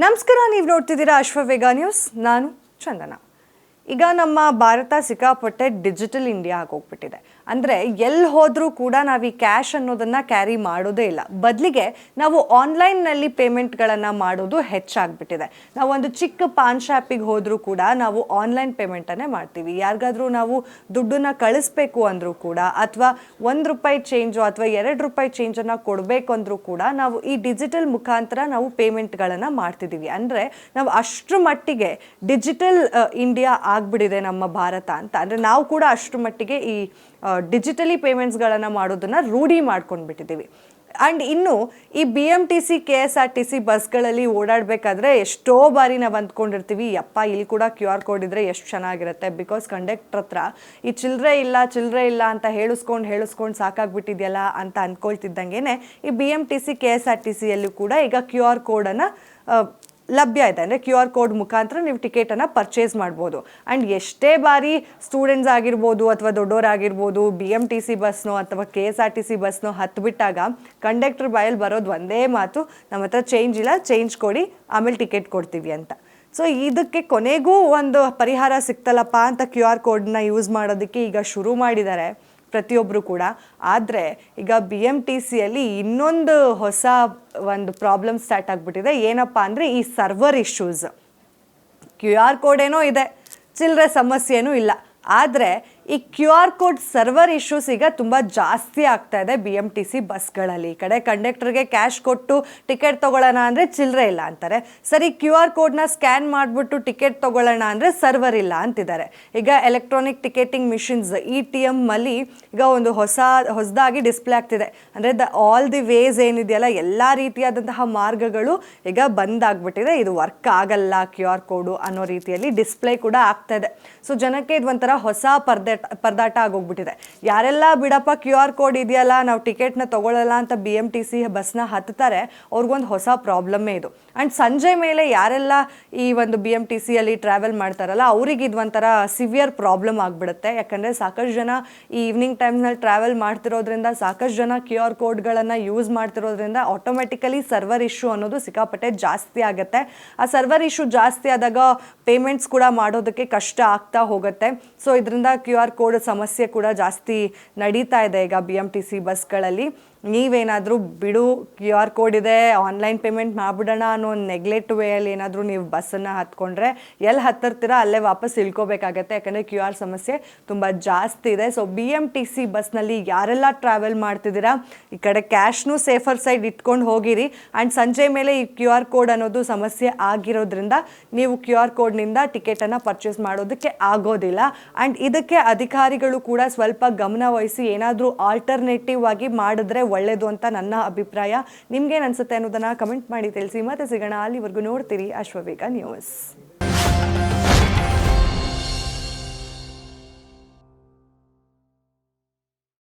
ನಮಸ್ಕಾರ, ನೀವು ನೋಡ್ತಿದ್ದೀರಾ ಅಶ್ವವೇಗ ನ್ಯೂಸ್. ನಾನು ಚಂದನ. ಈಗ ನಮ್ಮ ಭಾರತ ಸಿಕ್ಕಾಪಟ್ಟೆ ಡಿಜಿಟಲ್ ಇಂಡಿಯಾ ಆಗೋಗ್ಬಿಟ್ಟಿದೆ. ಅಂದರೆ ಎಲ್ಲಿ ಹೋದರೂ ಕೂಡ ನಾವು ಈ ಕ್ಯಾಶ್ ಅನ್ನೋದನ್ನು ಕ್ಯಾರಿ ಮಾಡೋದೇ ಇಲ್ಲ. ಬದಲಿಗೆ ನಾವು ಆನ್ಲೈನ್ನಲ್ಲಿ ಪೇಮೆಂಟ್ಗಳನ್ನು ಮಾಡೋದು ಹೆಚ್ಚಾಗ್ಬಿಟ್ಟಿದೆ. ನಾವು ಒಂದು ಚಿಕ್ಕ ಪಾನ್ ಶಾಪಿಗೆ ಹೋದರೂ ಕೂಡ ನಾವು ಆನ್ಲೈನ್ ಪೇಮೆಂಟನ್ನೇ ಮಾಡ್ತೀವಿ. ಯಾರಿಗಾದ್ರೂ ನಾವು ದುಡ್ಡನ್ನು ಕಳಿಸ್ಬೇಕು ಅಂದರೂ ಕೂಡ, ಅಥವಾ ₹1 ಚೇಂಜು ಅಥವಾ ₹2 ಚೇಂಜನ್ನು ಕೊಡಬೇಕು ಅಂದರೂ ಕೂಡ ನಾವು ಈ ಡಿಜಿಟಲ್ ಮುಖಾಂತರ ನಾವು ಪೇಮೆಂಟ್ಗಳನ್ನು ಮಾಡ್ತಿದ್ದೀವಿ. ಅಂದರೆ ನಾವು ಅಷ್ಟರ ಮಟ್ಟಿಗೆ ಡಿಜಿಟಲ್ ಇಂಡಿಯಾ ಆಗ್ಬಿಟ್ಟಿದೆ ನಮ್ಮ ಭಾರತ ಅಂತ. ಅಂದರೆ ನಾವು ಕೂಡ ಅಷ್ಟರ ಮಟ್ಟಿಗೆ ಈ ಡಿಜಿಟಲಿ ಪೇಮೆಂಟ್ಸ್ಗಳನ್ನು ಮಾಡೋದನ್ನು ರೂಢಿ ಮಾಡ್ಕೊಂಡ್ಬಿಟ್ಟಿದ್ದೀವಿ. ಆ್ಯಂಡ್ ಇನ್ನು ಈ BMTC KSRTC ಬಸ್ಗಳಲ್ಲಿ ಓಡಾಡಬೇಕಾದ್ರೆ ಎಷ್ಟೋ ಬಾರಿ ನಾವು ಅಂದ್ಕೊಂಡಿರ್ತೀವಿ, ಯಪ್ಪ ಇಲ್ಲಿ ಕೂಡ QR ಕೋಡ್ ಇದ್ದರೆ ಎಷ್ಟು ಚೆನ್ನಾಗಿರುತ್ತೆ. ಬಿಕಾಸ್ ಕಂಡಕ್ಟ್ರ್ ಹತ್ರ ಈ ಚಿಲ್ಲರೆ ಇಲ್ಲ ಅಂತ ಹೇಳಿಸ್ಕೊಂಡು ಸಾಕಾಗ್ಬಿಟ್ಟಿದೆಯಲ್ಲ ಅಂತ ಅಂದ್ಕೊಳ್ತಿದ್ದಂಗೆ ಈ BMTC KSRTCಯಲ್ಲೂ ಕೂಡ ಈಗ QR ಕೋಡನ್ನು ಲಭ್ಯ ಇದೆ. ಅಂದರೆ QR ಕೋಡ್ ಮುಖಾಂತರ ನೀವು ಟಿಕೆಟನ್ನು ಪರ್ಚೇಸ್ ಮಾಡ್ಬೋದು. ಆ್ಯಂಡ್ ಎಷ್ಟೇ ಬಾರಿ ಸ್ಟೂಡೆಂಟ್ಸ್ ಆಗಿರ್ಬೋದು ಅಥವಾ ದೊಡ್ಡವರಾಗಿರ್ಬೋದು BMTC ಬಸ್ನೋ ಅಥವಾ KSRTC ಬಸ್ನೋ ಹತ್ಬಿಟ್ಟಾಗ ಕಂಡಕ್ಟರ್ ಬಾಯಲ್ಲಿ ಬರೋದು ಒಂದೇ ಮಾತು, ನಮ್ಮ ಹತ್ರ ಚೇಂಜ್ ಇಲ್ಲ, ಚೇಂಜ್ ಕೊಡಿ, ಆಮೇಲೆ ಟಿಕೆಟ್ ಕೊಡ್ತೀವಿ ಅಂತ. ಸೊ ಇದಕ್ಕೆ ಕೊನೆಗೂ ಒಂದು ಪರಿಹಾರ ಸಿಕ್ತಲ್ಲಪ್ಪ ಅಂತ QR ಕೋಡನ್ನ ಯೂಸ್ ಮಾಡೋದಕ್ಕೆ ಈಗ ಶುರು ಮಾಡಿದ್ದಾರೆ ಪ್ರತಿಯೊಬ್ಬರು ಕೂಡ. ಆದರೆ ಈಗ BMTCಯಲ್ಲಿ ಇನ್ನೊಂದು ಹೊಸ ಒಂದು ಪ್ರಾಬ್ಲಮ್ ಸ್ಟಾರ್ಟ್ ಆಗಿಬಿಟ್ಟಿದೆ. ಏನಪ್ಪ ಅಂದರೆ ಈ ಸರ್ವರ್ ಇಶ್ಯೂಸ್. QR ಕೋಡ್ ಏನೋ ಇದೆ, ಚಿಲ್ಲರೆ ಸಮಸ್ಯೆನೂ ಇಲ್ಲ. ಆದರೆ ಈ QR ಕೋಡ್ ಸರ್ವರ್ ಇಶ್ಯೂಸ್ ಈಗ ತುಂಬ ಜಾಸ್ತಿ ಆಗ್ತಾ ಇದೆ BMTC ಬಸ್ಗಳಲ್ಲಿ. ಈ ಕಡೆ ಕಂಡಕ್ಟರ್ಗೆ ಕ್ಯಾಶ್ ಕೊಟ್ಟು ಟಿಕೆಟ್ ತೊಗೊಳ್ಳೋಣ ಅಂದರೆ ಚಿಲ್ಲರೆ ಇಲ್ಲ ಅಂತಾರೆ. ಸರಿ, QR ಕೋಡ್ನ ಸ್ಕ್ಯಾನ್ ಮಾಡಿಬಿಟ್ಟು ಟಿಕೆಟ್ ತೊಗೊಳ್ಳೋಣ ಅಂದರೆ ಸರ್ವರ್ ಇಲ್ಲ ಅಂತಿದ್ದಾರೆ. ಈಗ ಎಲೆಕ್ಟ್ರಾನಿಕ್ ಟಿಕೆಟಿಂಗ್ ಮಿಷಿನ್ಸ್ ETM ಅಲ್ಲಿ ಈಗ ಒಂದು ಹೊಸದಾಗಿ ಡಿಸ್ಪ್ಲೇ ಆಗ್ತಿದೆ. ಅಂದರೆ ಆಲ್ ದಿ ವೇಸ್ ಏನಿದೆಯಲ್ಲ, ಎಲ್ಲ ರೀತಿಯಾದಂತಹ ಮಾರ್ಗಗಳು ಈಗ ಬಂದಾಗ್ಬಿಟ್ಟಿದೆ. ಇದು ವರ್ಕ್ ಆಗಲ್ಲ QR ಕೋಡು ಅನ್ನೋ ರೀತಿಯಲ್ಲಿ ಡಿಸ್ಪ್ಲೇ ಕೂಡ ಆಗ್ತಾ ಇದೆ. ಸೊ ಜನಕ್ಕೆ ಇದು ಒಂಥರ ಹೊಸ ಪರದಾಟ ಆಗೋಗ್ಬಿಟ್ಟಿದೆ. ಯಾರೆಲ್ಲ ಬಿಡಪ್ಪ QR ಕೋಡ್ ಇದೆಯಲ್ಲ, ನಾವು ಟಿಕೆಟ್ನ ತೊಗೊಳ್ಳಲ್ಲ ಅಂತ BMTC ಬಸ್ನ ಹತ್ತಾರೆ, ಅವ್ರಿಗೊಂದು ಹೊಸ ಪ್ರಾಬ್ಲಮ್ಮೇ ಇದು. ಆ್ಯಂಡ್ ಸಂಜೆ ಮೇಲೆ ಯಾರೆಲ್ಲ ಈ ಒಂದು BMTCಯಲ್ಲಿ ಟ್ರಾವೆಲ್ ಮಾಡ್ತಾರಲ್ಲ, ಅವ್ರಿಗೆ ಇದು ಒಂಥರ ಸಿವಿಯರ್ ಪ್ರಾಬ್ಲಮ್ ಆಗಿಬಿಡುತ್ತೆ. ಯಾಕಂದರೆ ಸಾಕಷ್ಟು ಜನ ಈ ಈವ್ನಿಂಗ್ ಟೈಮ್ನಲ್ಲಿ ಟ್ರಾವೆಲ್ ಮಾಡ್ತಿರೋದ್ರಿಂದ, ಸಾಕಷ್ಟು ಜನ QR ಕೋಡ್ಗಳನ್ನು ಯೂಸ್ ಮಾಡ್ತಿರೋದ್ರಿಂದ ಆಟೋಮೆಟಿಕಲಿ ಸರ್ವರ್ ಇಶ್ಯೂ ಅನ್ನೋದು ಸಿಕ್ಕಾಪಟ್ಟೆ ಜಾಸ್ತಿ ಆಗುತ್ತೆ. ಆ ಸರ್ವರ್ ಇಶ್ಯೂ ಜಾಸ್ತಿ ಆದಾಗ ಪೇಮೆಂಟ್ಸ್ ಕೂಡ ಮಾಡೋದಕ್ಕೆ ಕಷ್ಟ ಆಗ್ತಾ ಹೋಗುತ್ತೆ. ಸೊ ಇದರಿಂದ QR ಕೋಡ್ ಸಮಸ್ಯೆ ಕೂಡ ಜಾಸ್ತಿ ನಡೀತಾ ಇದೆ ಈಗ BMTC ಬಸ್ಗಳಲ್ಲಿ. ನೀವೇನಾದರೂ ಬಿಡು QR ಕೋಡ್ ಇದೆ, ಆನ್ಲೈನ್ ಪೇಮೆಂಟ್ ಮಾಡಿಬಿಡೋಣ ಅನ್ನೋ ಒಂದು ನೆಗ್ಲೆಕ್ಟ್ ವೇಯಲ್ಲಿ ಏನಾದರೂ ನೀವು ಬಸ್ಸನ್ನು ಹತ್ಕೊಂಡ್ರೆ ಎಲ್ಲಿ ಹತ್ತಿರ್ತೀರ ಅಲ್ಲೇ ವಾಪಸ್ ಇಳ್ಕೋಬೇಕಾಗತ್ತೆ. ಯಾಕಂದರೆ QR ಸಮಸ್ಯೆ ತುಂಬ ಜಾಸ್ತಿ ಇದೆ. ಸೊ BMTC ಬಸ್ನಲ್ಲಿ ಯಾರೆಲ್ಲ ಟ್ರಾವೆಲ್ ಮಾಡ್ತಿದ್ದೀರಾ, ಈ ಕಡೆ ಕ್ಯಾಶ್ನೂ ಸೇಫರ್ ಸೈಡ್ ಇಟ್ಕೊಂಡು ಹೋಗಿರಿ. ಆ್ಯಂಡ್ ಸಂಜೆ ಮೇಲೆ ಈ QR ಕೋಡ್ ಅನ್ನೋದು ಸಮಸ್ಯೆ ಆಗಿರೋದ್ರಿಂದ ನೀವು QR ಕೋಡ್ನಿಂದ ಟಿಕೆಟನ್ನು ಪರ್ಚೇಸ್ ಮಾಡೋದಕ್ಕೆ ಆಗೋದಿಲ್ಲ. ಆ್ಯಂಡ್ ಇದಕ್ಕೆ ಅಧಿಕಾರಿಗಳು ಕೂಡ ಸ್ವಲ್ಪ ಗಮನ ವಹಿಸಿ ಏನಾದರೂ ಆಲ್ಟರ್ನೇಟಿವ್ ಆಗಿ ಮಾಡಿದ್ರೆ ಒಳ್ಳೆಯದು ಅಂತ ನನ್ನ ಅಭಿಪ್ರಾಯ. ನಿಮ್ಗೇನು ಅನ್ಸುತ್ತೆ ಅನ್ನೋದನ್ನು ಕಮೆಂಟ್ ಮಾಡಿ ತಿಳಿಸಿ. ಮತ್ತೆ ಸಿಗೋಣ. ಅಲ್ಲಿವರೆಗೂ ನೋಡ್ತೀರಿ ಅಶ್ವವೇಗ ನ್ಯೂಸ್.